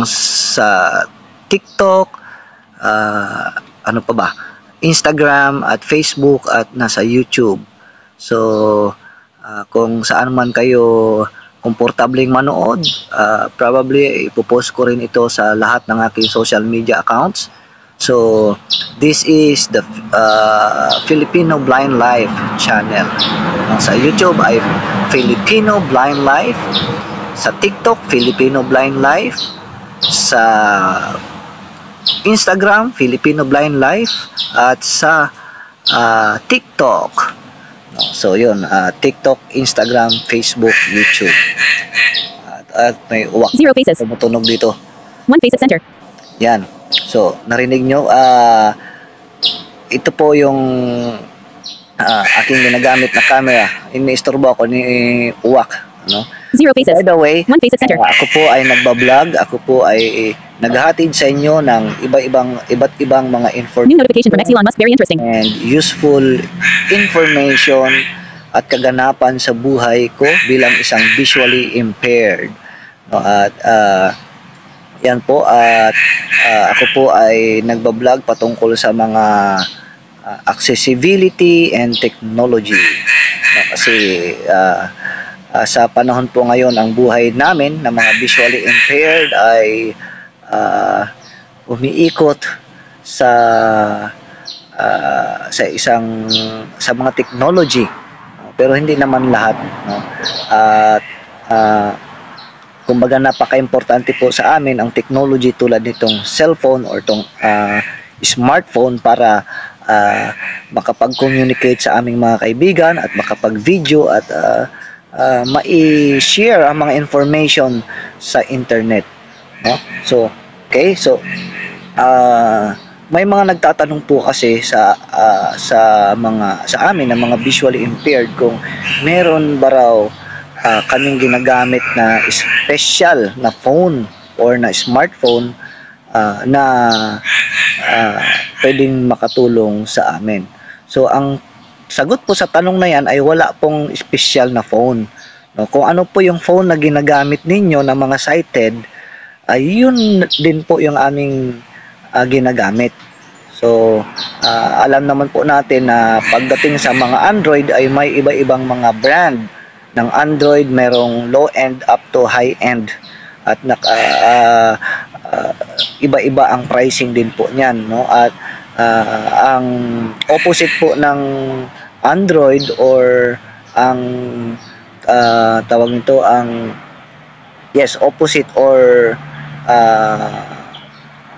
sa TikTok, ano pa ba? Instagram at Facebook at nasa YouTube. So, kung saan man kayo komportableng manood, probably ipopost ko rin ito sa lahat ng aking social media accounts. So, this is the Filipino Blind Life channel. Sa YouTube ay Filipino Blind Life, sa TikTok Filipino Blind Life, sa Instagram Filipino Blind Life, at sa TikTok. So yun, TikTok, Instagram, Facebook, YouTube. At may uwak. 0 faces. Tumutunog dito. 1 face at center. Yan. So, narinig nyo, ito po yung aking ginagamit na camera. Iniistorbo ako ni uwak. Ano? 0 faces. By the way, 1 face at center. ako po ay nagbablog. Ako po ay naghahatid sa inyo ng iba't ibang mga New notification from Elon Musk. Very interesting. and useful information at kaganapan sa buhay ko bilang isang visually impaired. No, at yan po, at ako po ay nagbablog patungkol sa mga accessibility and technology. No, kasi sa panahon po ngayon, ang buhay namin na mga visually impaired ay umiikot sa mga technology, pero hindi naman lahat, no? At kumbaga napaka-importante po sa amin ang technology tulad nitong cellphone or tong smartphone para makapag-communicate sa aming mga kaibigan at makapag-video at mai-share ang mga information sa internet, no? So, okay, so may mga nagtatanong po kasi sa amin na mga visually impaired kung meron ba raw kaming ginagamit na special na phone or na smartphone na pwedeng makatulong sa amin. So, ang sagot po sa tanong na yan ay wala pong special na phone. No? Kung ano po yung phone na ginagamit ninyo na mga sighted, ay yun din po yung aming ginagamit. So, alam naman po natin na pagdating sa mga Android ay may iba-ibang mga brand ng Android. Merong low-end up to high-end. At iba-iba ang pricing din po niyan, no? At ang opposite po ng Android or ang tawag nito opposite or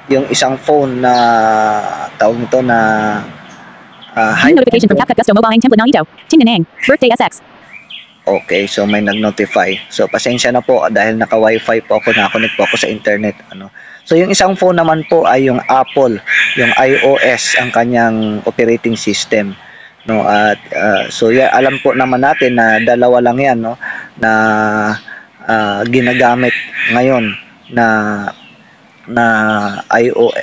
yung isang phone na tawag nito na New notification from CapCut Gusto Mobile Template Nangito. Tinanang. Birthday SX. Okay, so may nag-notify. So pasensya na po dahil naka-wifi po ako, nakakonect po ako sa internet, ano. So yung isang phone naman po ay yung Apple, yung iOS ang kanyang operating system, no. At so alam po naman natin na dalawa lang 'yan, no, na ginagamit ngayon na iOS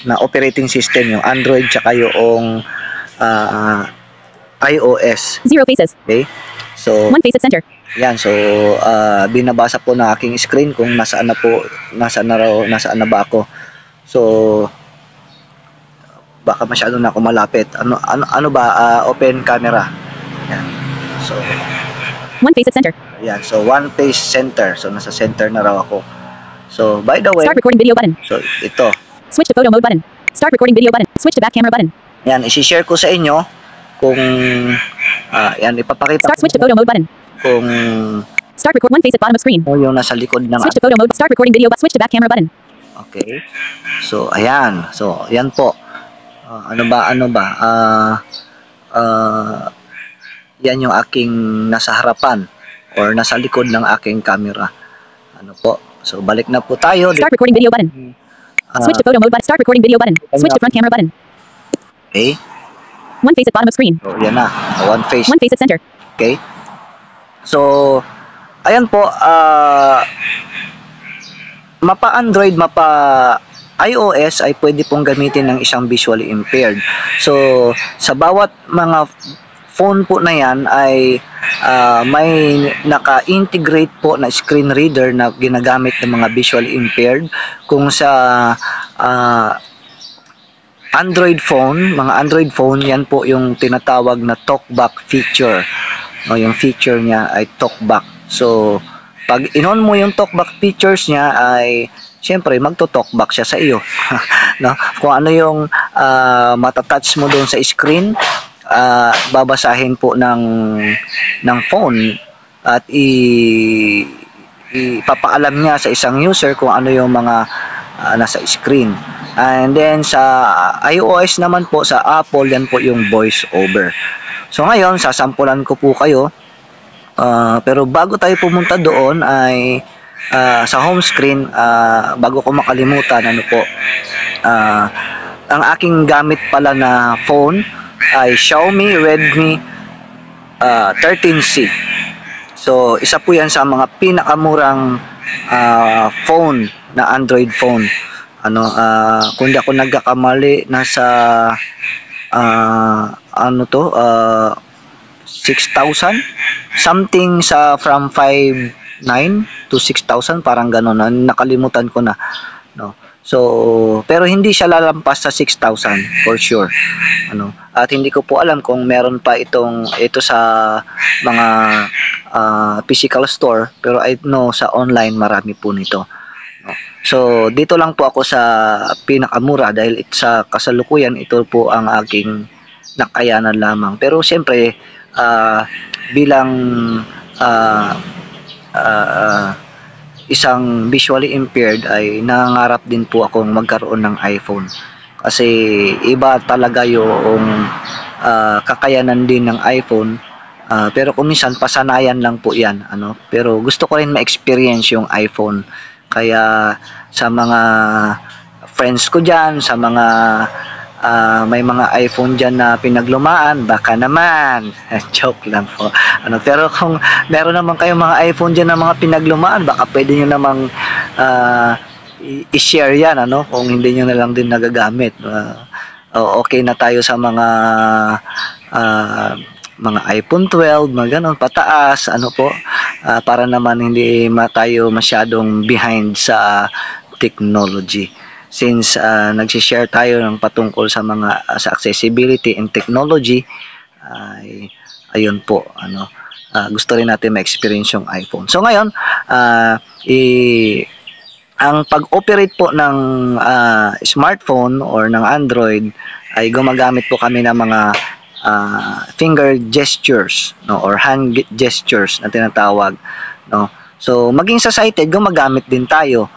na operating system, yung Android tsaka yung iOS. 0 faces. Okay? So 1 face at center. yan, so binabasa po ng aking screen kung nasaan na ba ako. So baka masyado na ako malapit. Ano ba, open camera. Yan. So 1 face at center. yan, so one face center. So nasa center na raw ako. So by the way, Start recording video button. so ito. Switch to photo mode button. Start recording video button. Switch to back camera button. Yan, i-share ko sa inyo kung yan, ipapakita Start switch to photo mode button. kung Start record 1 face at bottom of screen. yung nasa likod ng Switch to photo mode. Start recording video. Switch to back camera button. okay. So ayan. So yan po. Ano ba? Yan yung aking nasa harapan or nasa likod ng aking camera. Ano po? So balik na po tayo. Start recording video button. Switch to photo mode button. Start recording video button. Switch to front camera button. Okay. 1 face at bottom of screen. So yan na. One face. 1 face at center. Okay. So ayan po, mapa Android, mapa iOS ay pwede pong gamitin ng isang visually impaired. So sa bawat mga phone po na yan ay may naka-integrate po na screen reader na ginagamit ng mga visually impaired. Kung sa Android phone, mga Android phone, yan po yung tinatawag na talkback feature. No, yung feature niya ay talkback. So, pag in-on mo yung talkback features niya ay siyempre magto-talkback siya sa iyo. No? Kung ano yung matatouch mo doon sa screen, babasahin po ng phone at ipapaalam niya sa isang user kung ano yung mga nasa screen. And then sa iOS naman po, sa Apple, yan po yung voice over. So ngayon, sasampulan ko po kayo. Pero bago tayo pumunta doon ay sa home screen, bago ko makalimutan, ano po, ang aking gamit pala na phone ay Xiaomi Redmi 13C. So isa po yan sa mga pinakamurang phone na Android phone. Kung di ako nagkakamali, nasa 6,000 something, from 5,900 to 6,000, parang gano'n. Nakalimutan ko na, no. So pero hindi siya lalampas sa 6,000 for sure, at hindi ko po alam kung meron pa ito sa mga physical store, pero I know sa online marami po nito, no? So dito lang po ako sa pinakamura dahil sa kasalukuyan ito po ang aking nakayanan lamang. Pero siyempre bilang isang visually impaired ay nangangarap din po akong magkaroon ng iPhone, kasi iba talaga yung kakayanan din ng iPhone. Pero kung minsan pasanayan lang po yan, pero gusto ko rin ma-experience yung iPhone. Kaya sa mga friends ko dyan, sa mga may mga iPhone dyan na pinaglumaan, baka naman joke lang po, pero kung meron naman kayong mga iPhone dyan na mga pinaglumaan, baka pwede nyo namang i-share yan, kung hindi nyo na lang din nagagamit. Okay na tayo sa mga iPhone 12, mga ganon, pataas, para naman hindi tayo masyadong behind sa technology. Since nag-share tayo ng patungkol sa sa accessibility and technology, ayun po, gusto rin natin ma-experience yung iPhone. So ngayon, ang pag-operate po ng smartphone or ng Android ay gumagamit po kami ng mga finger gestures, or hand gestures na tinatawag, no? So maging sa sighted, gumagamit din tayo.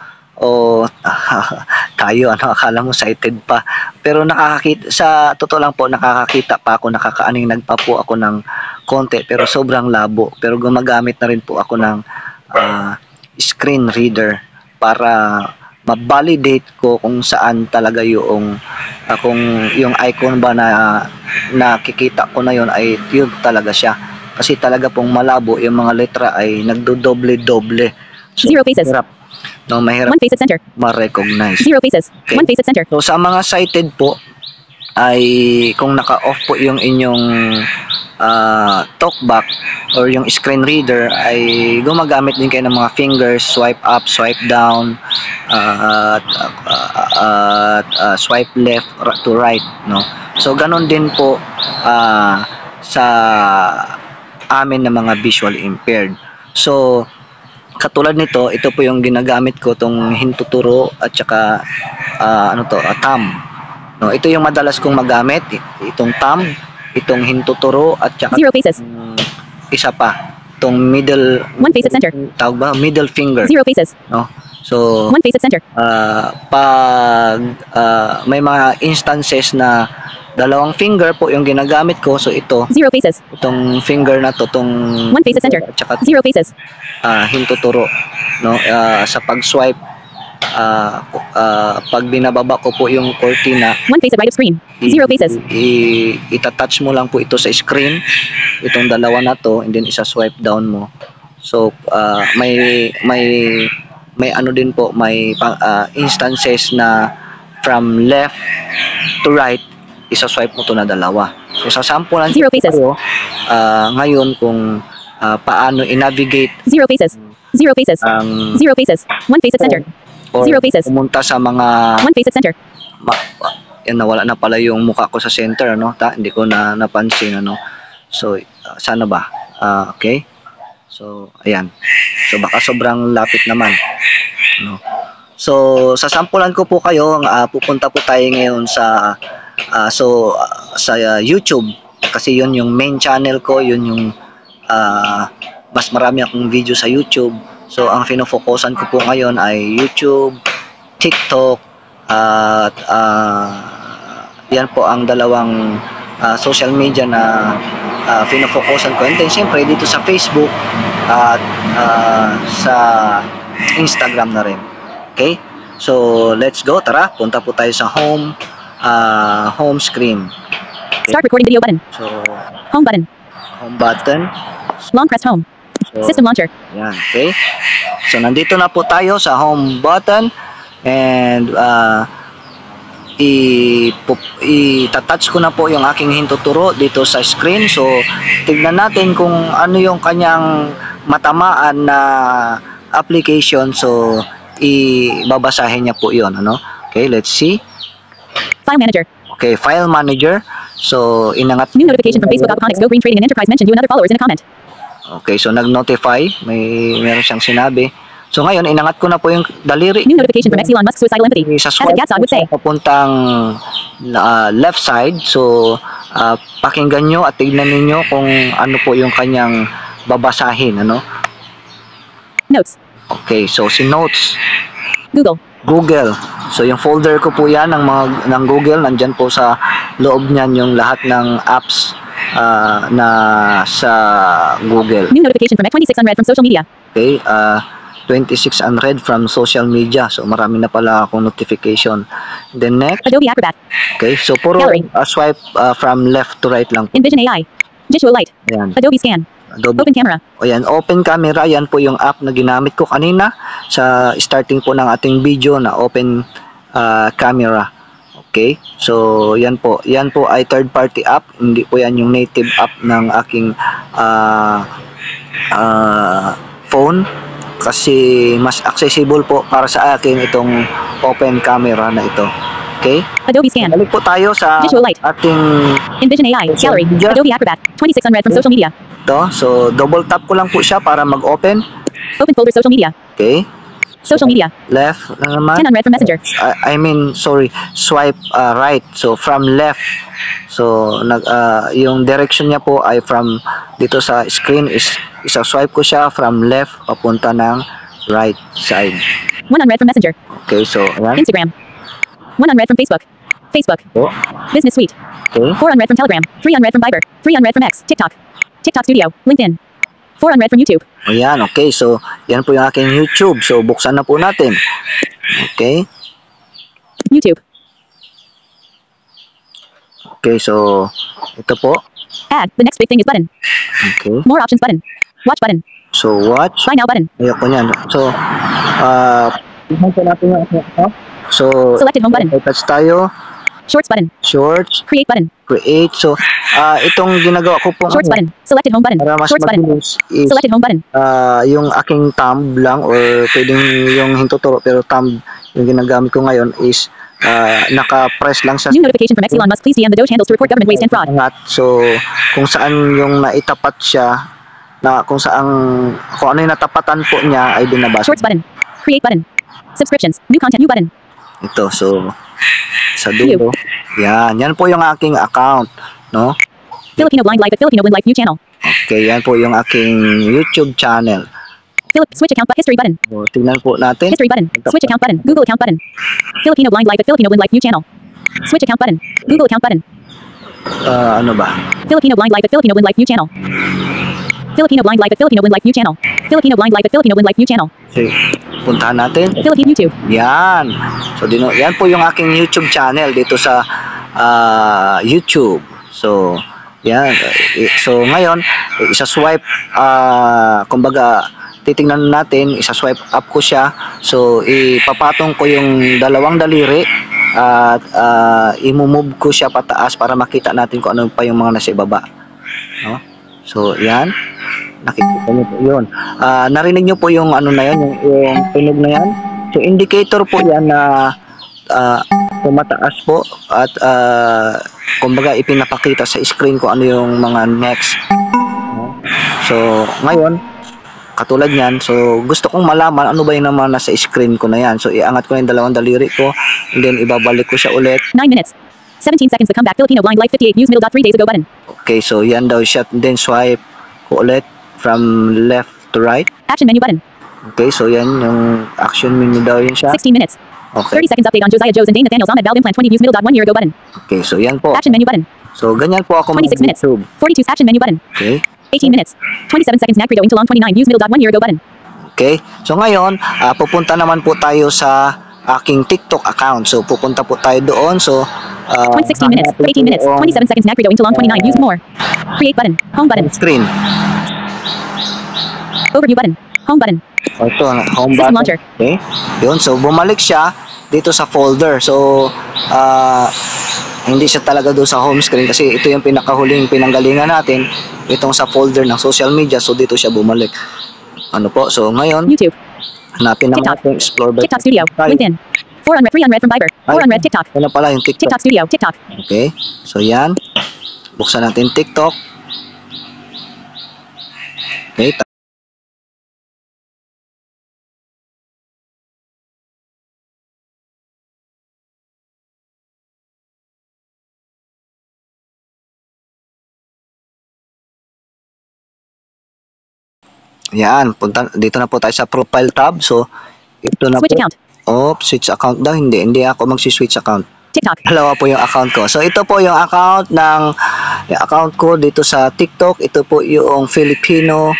Tayo, akala mo sighted pa, pero nakakakita, sa totoo lang po, nakakakita pa ako, nagpa po ako ng konti, pero sobrang labo. Pero gumagamit na rin po ako ng screen reader para ma-validate ko kung saan talaga yung kung yung icon ba na nakikita ko na yun ay yun talaga siya, kasi talaga pong malabo, yung mga letra ay nagdodoble-doble. So, 0 faces. Mahirap 1 face at center. ma-recognize. 0 faces. Okay. 1 face at center. So sa mga sighted po ay kung naka-off po yung inyong talkback or yung screen reader, ay gumagamit din kayo ng mga fingers, swipe up, swipe down, swipe left to right, no? So ganon din po sa amin na mga visually impaired. So katulad nito, ito po yung ginagamit ko, tong hintuturo at saka thumb, no? Ito yung madalas kong magamit, itong thumb, itong hintuturo at saka 0 faces. isa pa, itong middle, 1 face at center. tawag ba? Middle finger, 0 faces. no? So 1 face at center. pag may mga instances na dalawang finger po yung ginagamit ko, so ito, 0 faces. itong finger na to, itong 1 face at center. at saka 0 faces. hintuturo, no? Sa pag-swipe, pag binababa ko po yung cortina, 1 face at right of screen. 0 faces. itatouch mo lang po ito sa screen, itong dalawa na to, and then isa-swipe down mo. So may ano din po, may instances na from left to right, isa-swipe mo to na dalawa. So sa sampulan 0 faces. ngayon, kung paano i-navigate 0 faces. 0 faces. ang 0 faces. 1 face at center. or 0 faces. pumunta sa mga 1 face at center. yan, nawala na pala yung mukha ko sa center, ano? Hindi ko na napansin, ano? So, sana ba? Okay. So, ayan. So, baka sobrang lapit naman, no? So, sasampulan ko po kayo, pupunta po tayo ngayon sa YouTube, kasi yun yung main channel ko, yun yung mas marami akong video sa YouTube. So, ang fino-focusan ko po ngayon ay YouTube, TikTok, at yan po ang dalawang social media na fino-focusan ko. And then, syempre, dito sa Facebook at sa Instagram na rin. Okay? So, let's go. Tara, punta po tayo sa home screen. Okay? Start recording video button. So, Home button. home button. Long press home. So, System launcher. yan, okay? So, nandito na po tayo sa home button. And, itatouch ko na po yung aking hintuturo dito sa screen. So, tignan natin kung ano yung kanyang matamaan na application. So, ibabasahin niya po yun, ano? Okay, let's see. File manager. Okay, file manager. So, inangat. New notification from Facebook. Aquaponics Go Green Trading and Enterprise mentioned you and other followers in a comment. Okay, so nag-notify. Meron siyang sinabi. So, ngayon, inangat ko na po yung daliri. New notification from Elon Musk suicidal empathy. Sa As swipe a Gatsod would say. papuntang left side. So, pakinggan nyo at tignan ninyo kung ano po yung kanyang babasahin, ano? Notes. Okay, so si Notes, Google. So, yung folder ko po yan ng Google. Nandyan po sa loob niyan yung lahat ng apps na sa Google. New notification from X26 unread from social media. Okay, 26 unread from social media. So, marami na pala akong notification. Then next, Adobe Acrobat. okay, so puro Gallery. swipe from left to right lang. Envision AI. Visual Light. Ayan. Adobe Scan. Adobe. Open Camera. O yan, open camera. Yan po yung app na ginamit ko kanina sa starting po ng ating video na open camera. Okay, so yan po ay third party app, hindi po yan yung native app ng aking phone, kasi mas accessible po para sa akin itong open camera na ito. Okay, Adobe Scan. balik po tayo sa Visual Light. ating Envision AI. Gallery. media. Adobe Acrobat. 26 unread from social media. ito. So double tap ko lang po siya para mag-open. Open folder social media. Okay, Social media. left na naman. 10 unread from Messenger. Swipe right. So from left. So yung direction niya po ay from dito sa screen is isa-swipe ko siya from left papunta ng right side. 1 unread from Messenger. Okay, so ayan. Instagram. 1 unread from Facebook. Facebook. Po. Business Suite. Okay. 4 unread from Telegram. 3 unread from Viber. 3 unread from X. TikTok. TikTok Studio. LinkedIn. 4 unread from YouTube. Ayan, okay. So yan po yung aking YouTube. So buksan na po natin. Okay. YouTube. Okay, so ito po. Add. The next big thing is button. Okay. More options button. Watch button. So watch. Buy now button. Ayoko niyan. So tignan po natin yung so Selected home button. touch tayo. Shorts button. Shorts. Create button. Create. So itong ginagawa ko po Shorts button. Selected home button. para mas Shorts button. mabilis is Selected home button. yung aking thumb lang or pwedeng yung hintuturo pero thumb yung ginagamit ko ngayon is naka-press lang sa New notification from Elon Musk. Please DM the Doge handles to report government waste and fraud. angat. So kung saan yung naitapat siya na kung ano yung natapatan po niya ay binabasa. Shorts button. Create button. Subscriptions. New content. New button. Ito, so sa dulo. Yan po yung aking account, no? Filipino Blind Life at Filipino Blind Life New channel. Okay, yan po yung aking YouTube channel. Switch account but history button. So, tingnan po natin. History button. Switch account button. Google account button. Filipino Blind Life at Filipino Blind Life New channel. Switch account button. Google account button. Ano ba? Filipino Blind Life at Filipino Blind Life New channel. Filipino Blind Life at Filipino Blind Life New channel. Filipino Blind Life at Filipino Blind Life New channel. Okay, puntahan natin. Philippine YouTube. Yan. So, yan po yung aking YouTube channel dito sa YouTube. So, yan. So, ngayon, isa-swipe, kumbaga, titingnan natin, isa-swipe up ko siya. So, ipapatong ko yung dalawang daliri at imumove ko siya pataas para makita natin kung ano pa yung mga nasa ibaba. No? So, yan. Nakikita niyo po yun. Narinig niyo po yung ano na yun, yung tunog na yan. So, indicator po yan na tumataas po at kumbaga ipinapakita sa screen ko ano yung mga next. So, ngayon, katulad yan, so gusto kong malaman ano ba yung naman nasa screen ko na yan. So, iangat ko na yung dalawang daliri ko and then ibabalik ko siya ulit. 9 minutes. 17 seconds to come back. Filipino Blind Life 58. Use middle dot 3 days ago button. Okay, so yan daw siya. Then swipe ko ulit from left to right. Action menu button. Okay, so yan yung action menu daw yun siya. 16 minutes. Okay. 30 seconds update on Josiah Joes and Dane Nathaniel's Ahmed Valve implant 20. Use middle dot 1 year ago button. Okay, so yan po. Action menu button. So ganyan po ako 26 minutes. mag-YouTube. 42 action menu button. Okay. 18 minutes. 27 seconds Nacrido into long 29. Use middle dot 1 year ago button. Okay. So ngayon, pupunta naman po tayo sa aking TikTok account. So pupunta po tayo doon. So 16 minutes. 18 minutes. 27 seconds Nacrido into long 29. Use more. Create button. Home button. Screen. Overview button. Home button. Ito, home System button. launcher. Okay. Yun, so bumalik siya dito sa folder. So, hindi siya talaga doon sa home screen kasi ito yung pinakahuling pinanggalingan natin. Itong sa folder ng social media. So, dito siya bumalik. Ano po? So, ngayon, YouTube. hanapin naman TikTok. natin explore by TikTok Studio. Tayo. LinkedIn. 4 unread. 3 unread from Viber. 4 unread TikTok. Ano pala yung TikTok? TikTok Studio. TikTok. Okay. So, yan. Buksan natin TikTok. Okay. Yan, dito na po tayo sa profile tab. So, ito na Switch po. account. Switch account daw. Hindi ako magsi-switch account. TikTok. Dalawa po yung account ko. So, ito po yung account ko dito sa TikTok. Ito po yung Filipino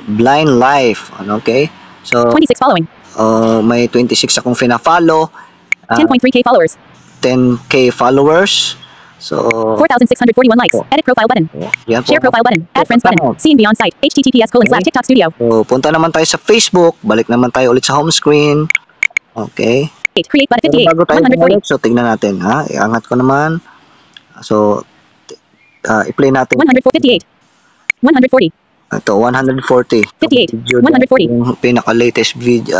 Blind Life. Okay? So, 26 following. may 26 akong fina-follow. 10.3k followers. 10k followers. So, 4,641 likes. Edit profile button. yan po. Share profile button. Add friends button. See and beyond site. https://TikTok Studio. So, punta naman tayo sa Facebook. Balik naman tayo ulit sa home screen. Okay. Create button Pero 58. bago tayo 140. bumalik, so tignan natin, ha? Iangat ko naman. So, i-play natin. 158. 140. Ito, 140. 58. Video 140. Yung pinaka-latest video,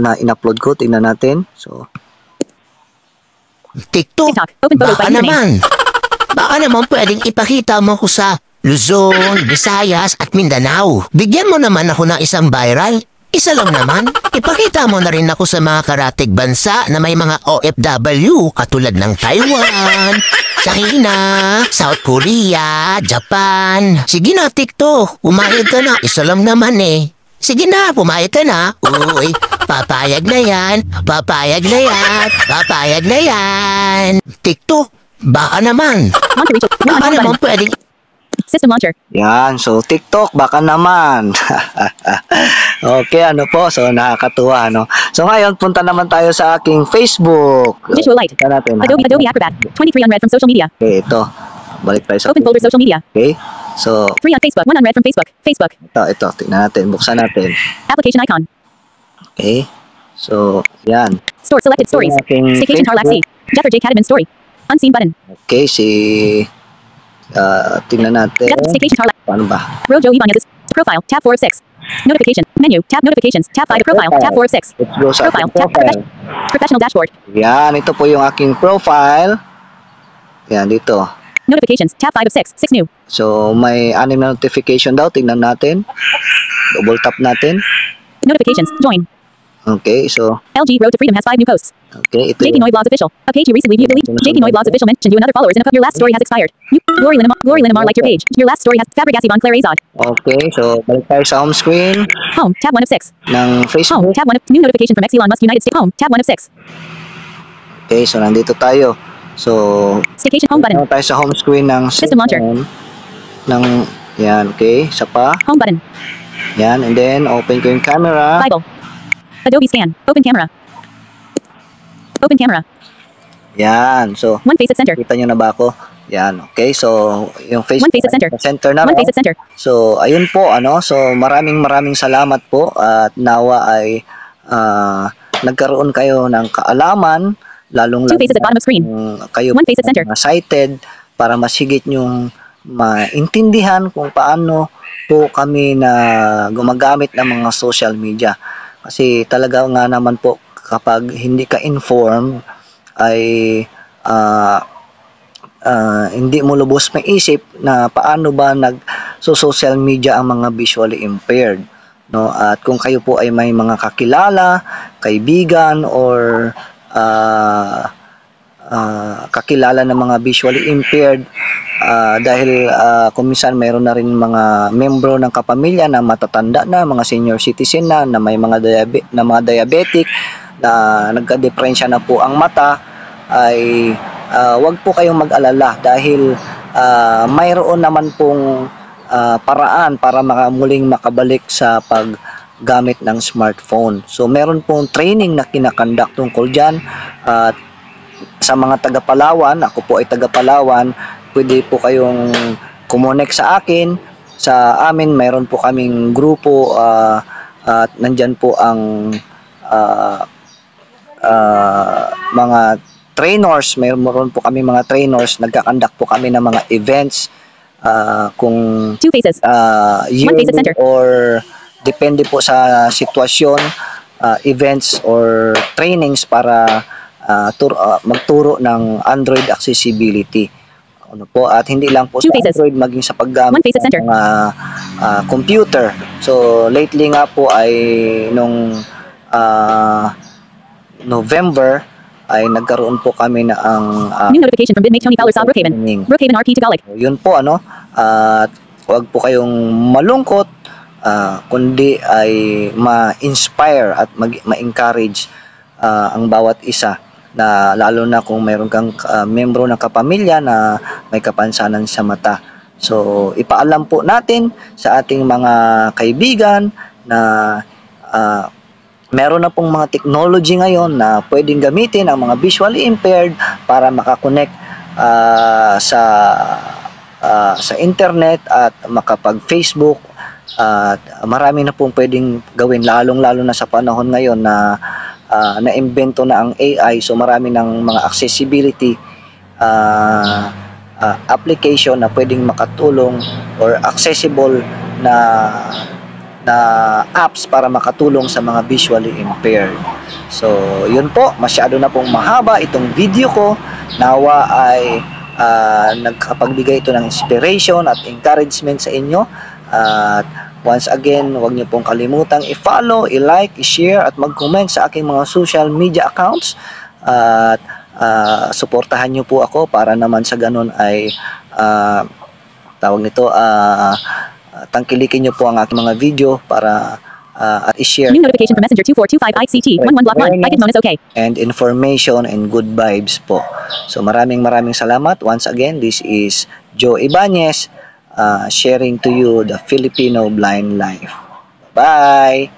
na in-upload ko. Tignan natin. So, TikTok, TikTok. Open photos by baka username. baka naman pwedeng ipakita mo ko sa Luzon, Visayas at Mindanao. Bigyan mo naman ako ng isang viral. Isa lang naman. Ipakita mo na rin ako sa mga karatig bansa na may mga OFW katulad ng Taiwan, China, South Korea, Japan. Sige na, TikTok. Umayag ka na. Isa lang naman eh. Sige na, pumayag ka na. Uy, papayag na yan. Papayag na yan. Papayag na yan. TikTok, baka naman. Want to reach a Baka home naman button. pwedeng System launcher. yan. So, TikTok, baka naman. Okay, ano po? So, nakakatuwa, no? So, ngayon, punta naman tayo sa aking Facebook. Visual Light. Tignan natin. ha? Adobe Acrobat. 23 unread from social media. Okay, ito. Balik tayo sa Open folder social media. Okay. So, 3 on Facebook. 1 unread from Facebook. Facebook. ito. Tignan natin. Buksan natin. Application icon. Okay. So, yan. Store selected stories. Aking Staycation Tarlac C. Jeffrey J. Cadman story. Unseen button. Okay, tingnan natin. Staycation Tarlac. Paano ba? Rojo Ibanez. Profile. Tab 4 of 6. Notification. Menu. Tab notifications. Tab 5 profile. Tab 4 of 6. Let's go sa Profile. aking Tab profile. professional dashboard. Yan, ito po yung aking profile. Yan, dito. Notifications. Tab 5 of 6. 6 new. So, may 6 na notification daw. Tingnan natin. Double tap natin. Notifications. Join. Okay, so, LG Road to Freedom has 5 new posts. okay, ito JP yung, Noy Blogs official. A page you recently viewed. Delete. JP Noy Blogs official mentioned you and other followers in a your last story has expired. You, Glory Linamar liked your page. Your last story has Fabregas Yvonne Claire Azad. okay, so, balik tayo sa home screen Home. Tab 1 of 6. ng Home. Facebook. Tab 1 of new notification from Elon Musk United States. Home. Tab 1 of 6. Okay, so, nandito tayo. So, Staycation home button. ano tayo sa home screen ng System launcher. cellphone, ng, yan, okay, isa pa. Home button. Yan, and then, open ko yung camera. Bible. Adobe scan. Open camera. Open camera. Yan, so, One face at center. kita nyo na ba ako? Yan, okay, so, yung Facebook, One face at center. center na, One no? face at center. So, ayun po, ano, so, maraming salamat po, at nawa ay, nagkaroon kayo ng kaalaman, lalong Two faces at bottom of screen. kayo One face at center. cited, para mas higit nyong maintindihan kung paano po kami na gumagamit ng mga social media. Kasi talaga nga naman po, kapag hindi ka informed ay hindi mo lubos maisip na paano ba social media ang mga visually impaired, no? At kung kayo po ay may mga kakilala, kaibigan, or kakilala ng mga visually impaired, dahil kung minsan mayroon na rin mga membro ng kapamilya na matatanda na, mga senior citizen na may mga diabetic na nagka-diferensya na po ang mata, ay wag po kayong mag-alala dahil mayroon naman pong paraan para muling makabalik sa paggamit ng smartphone. So meron pong training na kinakandak tungkol dyan, at sa mga taga Palawan, ako po ay taga Palawan, pwede po kayong kumonek sa akin. Sa amin, mayroon po kaming grupo, at nandyan po ang mga trainers. Mayroon po kami mga trainers, nagkakandak po kami ng mga events, kung 2 faces. yearly face at center. or depende po sa sitwasyon, events or trainings para magturo ng Android accessibility. Ano po, at hindi lang po 2 sa faces. Android, maging sa 1 paggamit face at center. ng computer. So lately nga po ay nung November ay nagkaroon po kami na ang New notification from Bitmate Tony Fowler saw Brookhaven. training. Brookhaven RP Tagalog. Yun po, ano, at huwag po kayong malungkot, kundi ay ma-inspire at ma-encourage ang bawat isa, na lalo na kung mayroon kang membro ng kapamilya na may kapansanan sa mata. So ipaalam po natin sa ating mga kaibigan na meron na pong mga technology ngayon na pwedeng gamitin ang mga visually impaired para makakonect sa internet at makapag-Facebook, at marami na pong pwedeng gawin, lalong-lalo na sa panahon ngayon na naimbento na ang AI. So marami ng mga accessibility application na pwedeng makatulong, or accessible na apps para makatulong sa mga visually impaired. So yun po, masyado na pong mahaba itong video ko. Nawa ay nagkapagbigay ito ng inspiration at encouragement sa inyo. At once again, huwag niyo pong kalimutang i-follow, i-like, i-share at mag-comment sa aking mga social media accounts. At suportahan niyo po ako para naman sa ganun ay tawag nito, tangkilikin niyo po ang aking mga video para at i-share New notification from Messenger 2425 ICT 11 block 1. Icon bonus okay. and information and good vibes po. So maraming salamat. Once again, this is Joe Ibanez, sharing to you the Filipino Blind Life. Bye!